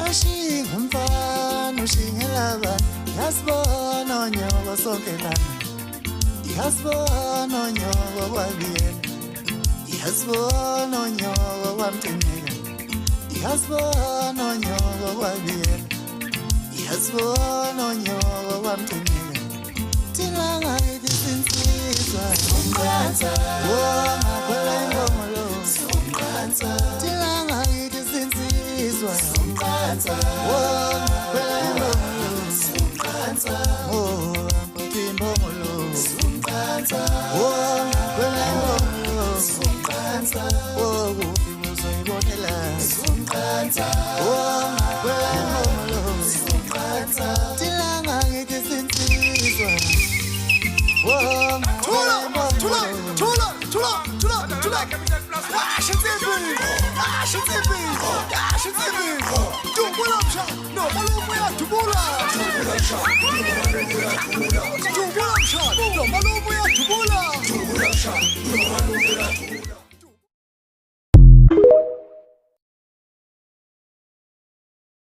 Umfana ushingelaba yasibona onyoko sonke lana yasibona onyoko kwabiyela yasibona onyoko kwamcineka yasibona onyoko kwabiyela yasibona onyoko kwamcineka thina ngakithi sinsizwa umqansa wonga phela ingomolo umqansa thina ngakithi sinsizwa umqansa wonga phela ingomolo umqansa oh mphathi imbongolo umqansa wonga phela ingomolo umqansa oh kuphi uzoyibonela umqansa wonga phela ingomolo umqansa thina ngakithi sinsizwa Dubula